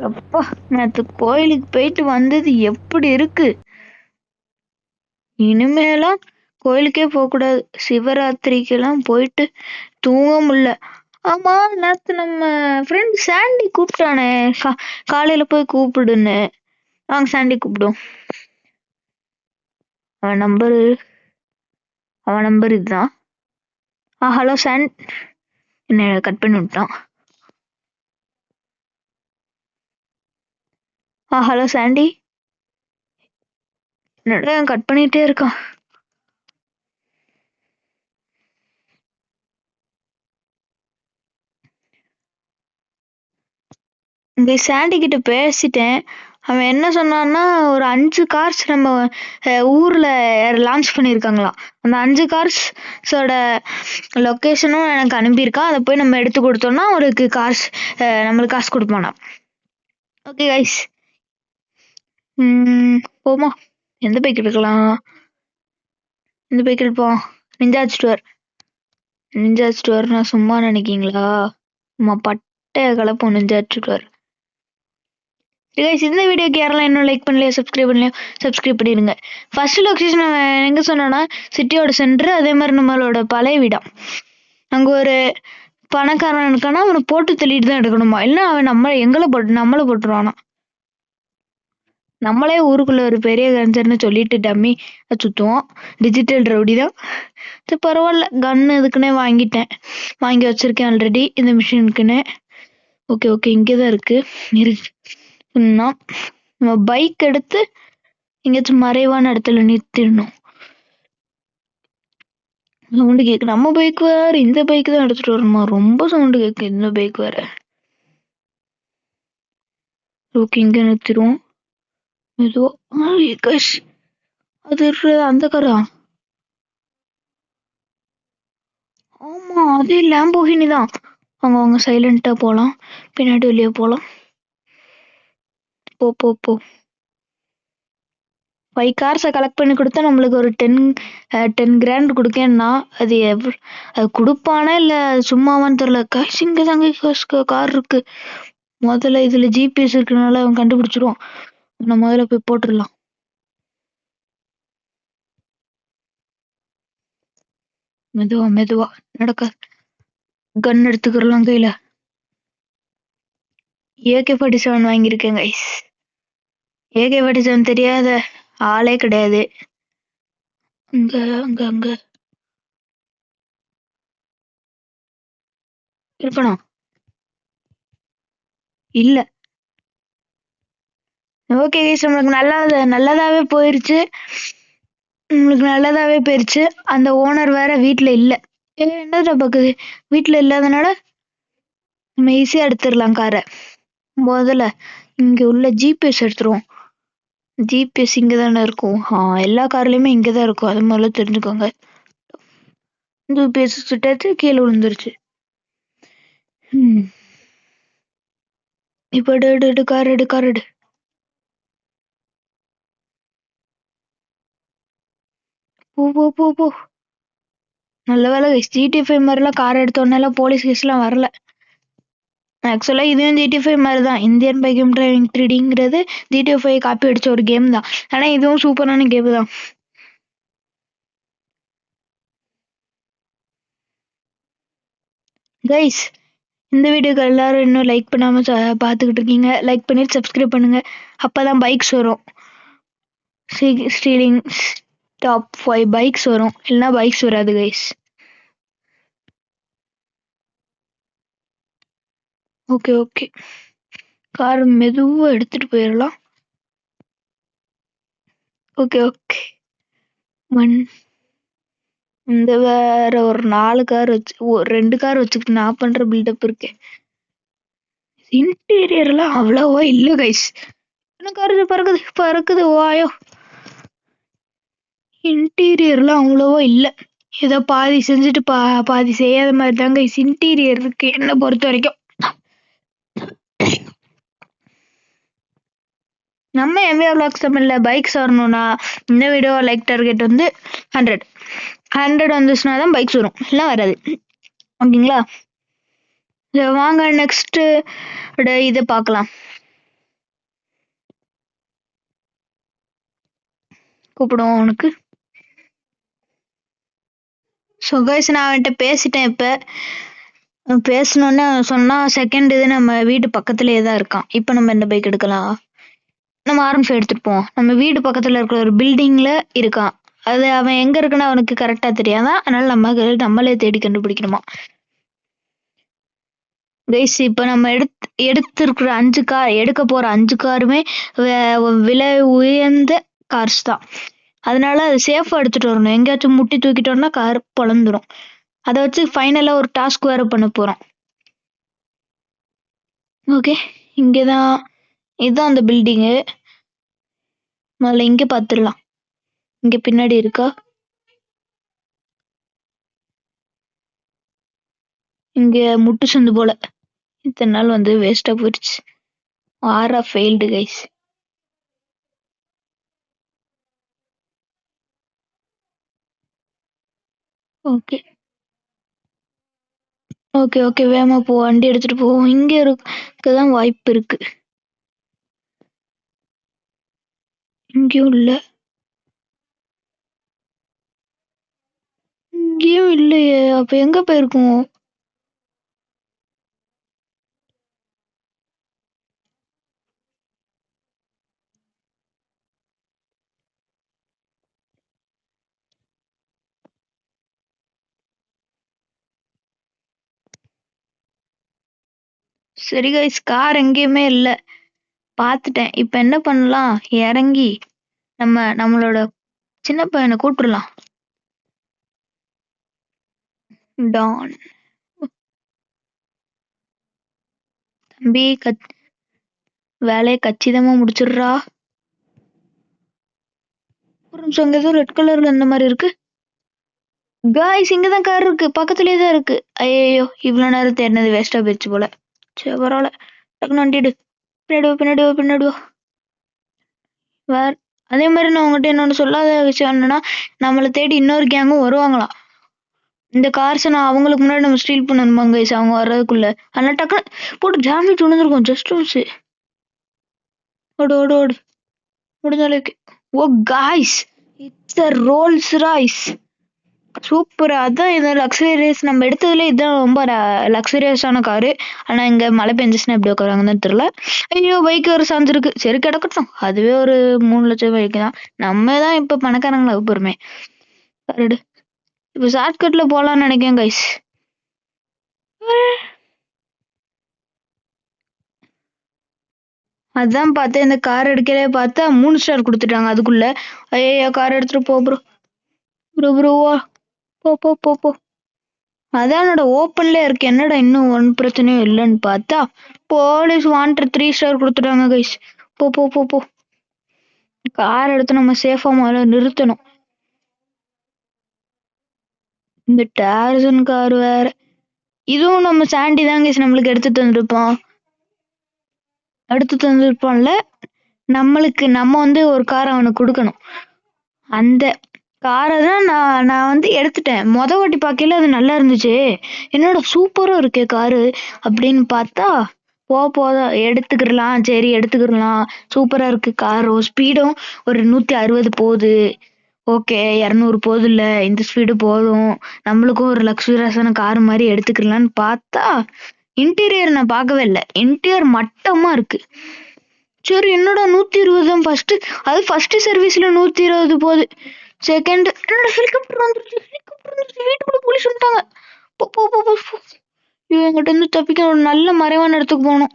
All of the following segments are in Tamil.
அப்பா நேற்று கோயிலுக்கு போயிட்டு வந்தது எப்படி இருக்கு. இனிமேலாம் கோயிலுக்கே போகக்கூடாது. சிவராத்திரிக்கெல்லாம் போயிட்டு தூங்க முடியல. ஆமா, நேற்று நம்ம ஃப்ரெண்ட் சாண்டி கூப்பிட்டானே, காலையில போய் கூப்பிடுன்னு. வாங்க சாண்டி கூப்பிடும். அவன் நம்பர் இதுதான். Hello sand. என்ன கட் பண்ணி விட்டான். ஹலோ சாண்டி. என்னடா கட் பண்ணிட்டே இருக்கான். இந்த சாண்டி கிட்ட பேசிட்டேன். அவன் என்ன சொன்னான்னா, ஒரு 5 கார்ஸ் நம்ம ஊர்ல லான்ச் பண்ணியிருக்காங்களாம். அந்த 5 கார்ஸோட லொக்கேஷனும் எனக்கு அனுப்பியிருக்கான். அதை போய் நம்ம எடுத்து கொடுத்தோம்னா அவருக்கு நம்மளுக்கு காசு கொடுப்பானா. ஓகே கைஸ், போமா. எந்த பைக் எடுக்கலாம்? இந்த பைக் எடுப்போம். நிஞ்சா ஸ்டோர்னா சும்மா நினைக்கீங்களா? சும்மா பட்டைய கலப்போம் நிஞ்சா ஸ்டோர். இந்த வீடியோக்கு யாரெல்லாம் இன்னும் லைக் பண்ணலையோ சப்ஸ்கிரைப் பண்ணிடுங்க. ஃபர்ஸ்ட் லொக்கேஷன் எங்க சொன்னா சிட்டியோட சென்டர். அதே மாதிரி நம்மளோட பழைய வீடம். அங்க ஒரு பணக்காரன் இருக்கானா, அவனை போட்டு தள்ளிட்டு தான் எடுக்கணுமா, இல்லைன்னா அவன் நம்மளை போட்டுருவானா. நம்மளே ஊருக்குள்ள ஒரு பெரிய கன்சர்ன்னு சொல்லிட்டு டம்மி சுத்துவோம். டிஜிட்டல் ரவுடி தான். பரவாயில்ல, கன் இதுக்குன்னே வாங்கி வச்சிருக்கேன் ஆல்ரெடி இந்த மிஷினுக்குன்னு. ஓகே இங்கேதான் இருக்கு. நம்ம பைக் எடுத்து எங்கேயாச்சும் மறைவான இடத்துல நிறுத்திடணும். சவுண்டு கேக்கு. நம்ம பைக் வேற, இந்த பைக் தான் எடுத்துட்டு வரணுமா? ரொம்ப சவுண்டு கேக்கு இந்த பைக் வேற. ஓகே, இங்க நிறுத்திடுவோம். ஏதோ அது அந்த காரா? ஆமா, அதே லேம்போகினி தான். அவங்க சைலண்டா போலாம். பின்னாடி வெளியே போலாம். போ 5 கார்ஸை கலெக்ட் பண்ணி கொடுத்தா நம்மளுக்கு ஒரு 10 கிராண்ட் கொடுக்கேன்னா அது அது கொடுப்பானா இல்ல சும்மாவான்னு தெரியல. இங்க தாங்க கார் இருக்கு. முதல்ல இதுல ஜிபிஎஸ் இருக்கனால அவன் கண்டுபிடிச்சிருவான். நம்ம முதல்ல போய் போட்டுடலாம். மெதுவா நடக்க. கன் எடுத்துக்கிறலாம் கையில. AK-47 வாங்கியிருக்கேன் கைஸ். AK-47 தெரியாத ஆளே கிடையாது. அங்க இருக்கணும். இல்ல. ஓகே கைஸ், நம்மளுக்கு நல்லதாவே போயிருச்சு. அந்த ஓனர் வேற வீட்டுல இல்ல. என்னடா பாக்குது, வீட்டுல இல்லாதனால நம்ம ஈஸியா எடுத்துடலாம் காரை. முதல்ல இங்க உள்ள ஜிபிஎஸ் எடுத்துருவோம். ஜிபிஎஸ் இங்க தானே இருக்கும். எல்லா கார்லயுமே இங்கதான் இருக்கும். அது முதல்ல தெரிஞ்சுக்கோங்க. ஜிபிஎஸ் சுட்டாச்சு, கீழே விழுந்துருச்சு. இப்ப எடு கார் எடு. போ. நல்ல வேலை GTA 5 மாதிரிலாம் கார் எடுத்தோன்னெல்லாம் போலீஸ் கேஸ்லாம் வரல. ஆக்சுவலா இதுவும் GTA 5 மாதிரி தான். இந்தியன் பைக் டிரைவிங் 3Dங்கிறது GTA 5 காப்பி அடிச்ச ஒரு கேம் தான். ஆனா இதுவும் சூப்பரான கேம் தான். கைஸ், இந்த வீடியோக்கு எல்லாரும் இன்னும் லைக் பண்ணாம பார்த்துக்கிட்டு இருக்கீங்க. லைக் பண்ணிட்டு சப்ஸ்கிரைப் பண்ணுங்க. அப்பதான் பைக்ஸ் வரும். ஸ்டீலிங் டாப் 5 பைக்ஸ் வரும். இல்லைன்னா பைக்ஸ் வராது கைஸ். ஓகே கார் மெதுவா எடுத்துட்டு போயிடலாம். ஓகே இந்த வேற ஒரு 4 கார் 2 கார் வச்சுக்கிட்டு நான் பண்ற பில்டப் இருக்கேன். இன்டீரியர்லாம் அவ்வளவா இல்ல கைஸ். காரு பறக்குது வாயோ. இன்டீரியர்லாம் அவ்வளவா இல்ல. ஏதோ பாதி செஞ்சுட்டு பாதி செய்யாத மாதிரி தாங்க கைஸ் இன்டீரியர் இருக்கு என்ன பொறுத்த வரைக்கும். நம்ம MVR Vlogs தமிழ்ல பைக்ஸ் வரணும்னா இந்த வீடியோ லைக் டார்கெட் வந்து 100 வந்துச்சுன்னா தான் பைக்ஸ் வரும், இல்லை வராது. ஓகேங்களா? வாங்க நெக்ஸ்ட் இதை பார்க்கலாம். கூப்பிடுவோம் அவனுக்கு. ஸோ கைஸ் நான் அவன்கிட்ட பேசிட்டேன். இப்போ பேசணுன்னு சொன்னா செகண்ட் இது நம்ம வீடு பக்கத்துலேயே தான் இருக்கான். இப்போ நம்ம என்ன பைக் எடுக்கலாம்? நம்ம ஆரம்பிச்சு எடுத்துட்டு போவோம். நம்ம வீடு பக்கத்துல இருக்கிற ஒரு பில்டிங்ல இருக்கான். அது அவன் எங்க இருக்குன்னு அவனுக்கு கரெக்டா தெரியாதான். அதனால நம்மளே தேடி கண்டுபிடிக்கணுமா. கைஸ் இப்ப நம்ம எடுத்திருக்கிற 5 கார், எடுக்க போற 5 காருமே விலை உயர்ந்த கார்ஸ் தான். அதனால அது சேஃபா எடுத்துட்டு வரணும். எங்கேயாச்சும் முட்டி தூக்கிட்டோம்னா கார் பொழந்துரும். அதை வச்சு ஃபைனலா ஒரு டாஸ்க் வேற பண்ண போறோம். ஓகே, இங்கதான், இதுதான் அந்த பில்டிங்கு. முதல்ல இங்க பாத்துடலாம். இங்க பின்னாடி இருக்கா? இங்க முட்டு சந்து போல. இத்தனை நாள் வந்து வேஸ்டா போயிடுச்சு. ஆரா failed guys. Okay okay okay, வேகமா போ, வண்டி எடுத்துட்டு போவோம். இங்க இருக்கதான் வாய்ப்பு இருக்கு. இங்கேயும் இல்ல, இங்கேயும் இல்லையே. அப்ப எங்க போயிருக்கோம்? சரி கைஸ், கார் எங்கேயுமே இல்ல, பாத்துட்டேன். இப்ப என்ன பண்ணலாம்? இறங்கி நம்மளோட சின்ன பையனை கூப்பிட்டுலாம். டான், தம்பி, வேலையை கச்சிதமா முடிச்சிடுறா. ஒரு நிமிஷம், அங்க ஏதோ ரெட் கலர்ல இந்த மாதிரி இருக்கு. காய்ஸ், இங்கதான் கார் இருக்கு, பக்கத்துலயே தான் இருக்கு. ஐயோ, இவ்வளவு நேரம் தேடினது வேஸ்டா போயிடுச்சு போல. சரி பரவாயில்ல, டக்குனு வண்டிடு. பின்னாடி வா. வேற அதே மாதிரி நான் உங்ககிட்ட இன்னொன்னு சொல்லாத விஷயம் என்னன்னா, நம்மளை தேடி இன்னொரு கேங்கும் வருவாங்களாம். இந்த கார்ஸை நான் அவங்களுக்கு முன்னாடி நம்ம ஸ்டீல் பண்ணணுமா கைஸ், அவங்க வர்றதுக்குள்ள. அதனால டக்குனு போட்டு டேமேஜ் விழுந்திருக்கும். Just miss. ஓடு முடிஞ்ச அளவுக்கு. Oh guys, it's a Rolls Royce. Super. அதான் இந்த லக்ஸரியஸ் நம்ம எடுத்ததுல இதுதான் ரொம்ப லக்ஸரியஸான காரு. ஆனா இங்க மழை பெஞ்சிச்சுன்னா எப்படி உட்காராங்கன்னு தெரியல. ஐயோ, பைக் வேற சாஞ்சிருக்கு. சரி கிடக்கட்டும், அதுவே ஒரு 3 லட்சம் பைக் தான். நம்ம தான் இப்ப பணக்காரங்களா போறோமே. கரடு. இப்ப ஷார்ட்கட்ல போலாம்னு நினைக்கிறேன் கைஸ். அதான் பார்த்தேன், இந்த கார் எடுக்கலே பார்த்தா 3 ஸ்டார் கொடுத்துட்டாங்க அதுக்குள்ள. ஐயோ, கார் எடுத்துட்டு போ ப்ரோ. ப்ரோ போ. அதான் என்னோட ஓப்பன்ல இருக்கு. என்னடா இன்னும் ஒன் பிரச்சனையும் இல்லைன்னு பார்த்தா போலீஸ் வாண்டட் 3 ஸ்டார் கொடுத்துட்டாங்க கைஸ். போ. கார் எடுத்து நம்ம சேஃபா முதல்ல நிறுத்தணும். இந்த டார்சன் கார் வேற. இதுவும் நம்ம சாண்டி தான் கைஸ் நம்மளுக்கு எடுத்து தந்திருப்போம்ல. நம்ம வந்து ஒரு கார் அவனுக்கு கொடுக்கணும். அந்த காரை தான் நான் வந்து எடுத்துட்டேன். வாட்டி பார்க்கல அது நல்லா இருந்துச்சு. என்னோட சூப்பரா இருக்கே காரு அப்படின்னு பார்த்தா போதும் எடுத்துக்கிடலாம். சரி எடுத்துக்கிடலாம், சூப்பரா இருக்கு காரும். ஸ்பீடும் ஒரு 160 போகுது. ஓகே, 200 போகுது. இல்ல இந்த ஸ்பீடு போதும், நம்மளுக்கும் ஒரு லக்ஸுரியஸான கார் மாதிரி எடுத்துக்கலாம்னு பார்த்தா இன்டீரியர் நான் பார்க்கவே இல்லை. இன்டீரியர் மட்டமா இருக்கு. சரி என்னடா 120 தான் ஃபர்ஸ்ட், அது ஃபர்ஸ்ட் சர்வீஸ்ல 120 போகுது. செகண்ட் என்னோட ஹெலிகாப்டர் வந்துருச்சு. வீட்டுக்குள்ள போலீஸ் வந்துட்டாங்க. போ. இவங்கிட்ட இருந்து தப்பிக்க ஒரு நல்ல மறைவான இடத்துக்கு போகணும்.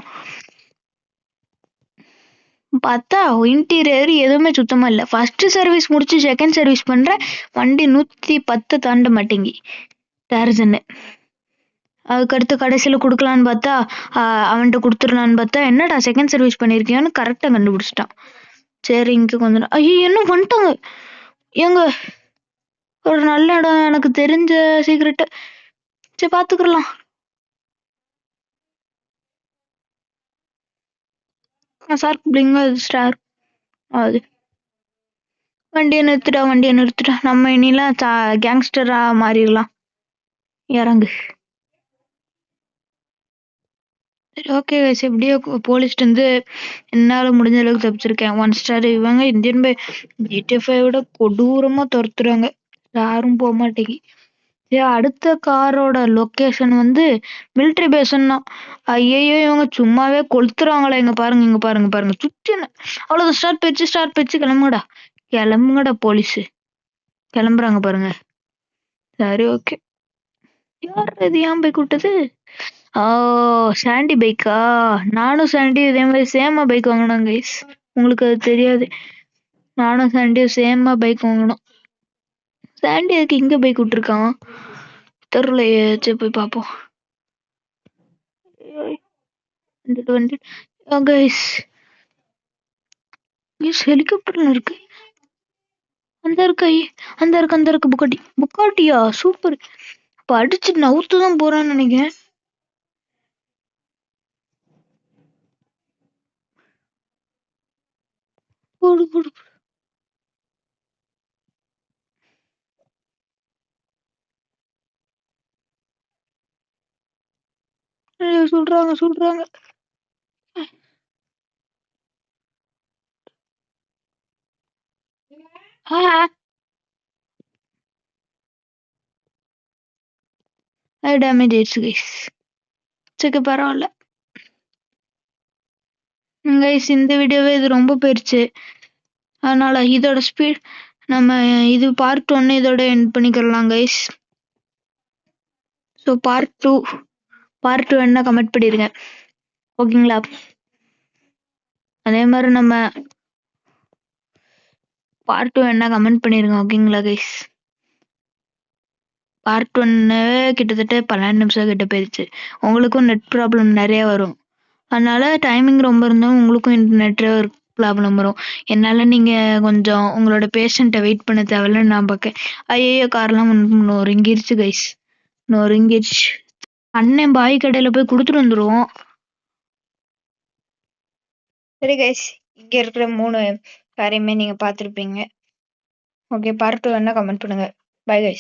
பார்த்தா இன்டீரியர் எதுவுமே சுத்தமா இல்ல. ஃபர்ஸ்ட் சர்வீஸ் முடிச்சு செகண்ட் சர்வீஸ் பண்றேன், வண்டி 110 தாண்ட மாட்டேங்கி டார்சன். அதுக்கடுத்து கடைசியில குடுக்கலான்னு பார்த்தா அவன்கிட்ட கொடுத்துடலான்னு பார்த்தா என்னடா செகண்ட் சர்வீஸ் பண்ணிருக்கியான்னு கரெக்டா கண்டுபிடிச்சிட்டான். சரி இங்க கொஞ்சம் ஐயோ என்ன பண்ணிட்டாங்க. எங்க ஒரு நல்ல இடம், எனக்கு தெரிஞ்ச சீக்கிரட். சரி பாத்துக்கலாம். சார் பிளிங்க ஸ்டார். அது வண்டியை நிறுத்துட்டா. நம்ம இனிலாம் கேங்ஸ்டரா மாறிடலாம். இறங்கு. சரி ஓகே கைஸ், எப்படியோ போலீஸ்ட்டு வந்து என்னால முடிஞ்ச அளவுக்கு தப்பிச்சிருக்கேன். 1 ஸ்டார். இவங்க இந்தியன் பை GTA 5 விட கொடூரமா துரத்துறாங்க. யாரும் போக மாட்டேங்கி. அடுத்த காரோட லொகேஷன் வந்து மிலிட்டரி பேஸ்ன்னா. ஐயையோ, இவங்க சும்மாவே கொளுத்துறாங்களே. இங்க பாருங்க, இங்க பாருங்க பாருங்க, சுத்தின அவ்வளவு ஸ்டார்ட் வச்சு கிளம்புங்கடா. கிளம்புங்கடா போலீஸ். கிளம்புறாங்க பாருங்க. சரி ஓகே. யார் இது? ஏன் பைக் விட்டது? ஓ, சாண்டி பைக்கா? நானும் சாண்டி இதே மாதிரி சேமா பைக் வாங்கினோம் கைஸ். உங்களுக்கு அது தெரியாது. நானும் சாண்டியும் சேமா பைக் வாங்கினோம். சாண்டி அதுக்கு இங்க பைக் விட்டுருக்கான் தெருலையே. சரி போய் பார்ப்போம். வந்துட்டு கைஸ், ஹெலிகாப்டர்ல இருக்கு. அந்த இருக்கு அந்த இருக்கு புக்காட்டியா? சூப்பர். அப்ப அடிச்சு நவுத்து தான் போறான்னு நினைக்கிறேன். போடு போடு. சொல்றாங்க. டேமேஜ் ஆயிடுச்சு கைஸ். சரி பரவாயில்ல கைஸ். இந்த வீடியோவே இது ரொம்ப பெருச்சு. அதனால இதோட ஸ்பீட் நம்ம இது பார்ட் 1 இதோட எண்ட் பண்ணிக்கலாம் கைஸ். ஸோ பார்ட் 2 என்ன கமெண்ட் பண்ணிடுங்க, ஓகேங்களா? அதே மாதிரி நம்ம பார்ட் 2 என்ன கமெண்ட் பண்ணிருங்க, ஓகேங்களா கைஸ்? பார்ட் 1 கிட்டத்தட்ட 12 நிமிஷம் கிட்ட போயிடுச்சு. உங்களுக்கும் நெட் ப்ராப்ளம் நிறைய வரும். அதனால டைமிங் ரொம்ப இருந்தாலும் உங்களுக்கும் நெட்ஒர்க் ப்ராப்ளம் வரும். என்னால நீங்க கொஞ்சம் உங்களோட பேஷண்ட்டை வெயிட் பண்ண தேவையில்லன்னு நான் பார்க்கேன். ஐயோ, கார்லாம் நொறுங்கிருச்சு கைஸ், நொறுங்கிருச்சு. அண்ணன் பாய் கடையில போய் கொடுத்துட்டு வந்துருவோம். சரி கைஸ், இங்க இருக்கிற 3 காரையுமே நீங்க பார்த்துருப்பீங்க. ஓகே, பார்ட் 2 என்ன கமெண்ட் பண்ணுங்க. Bye guys.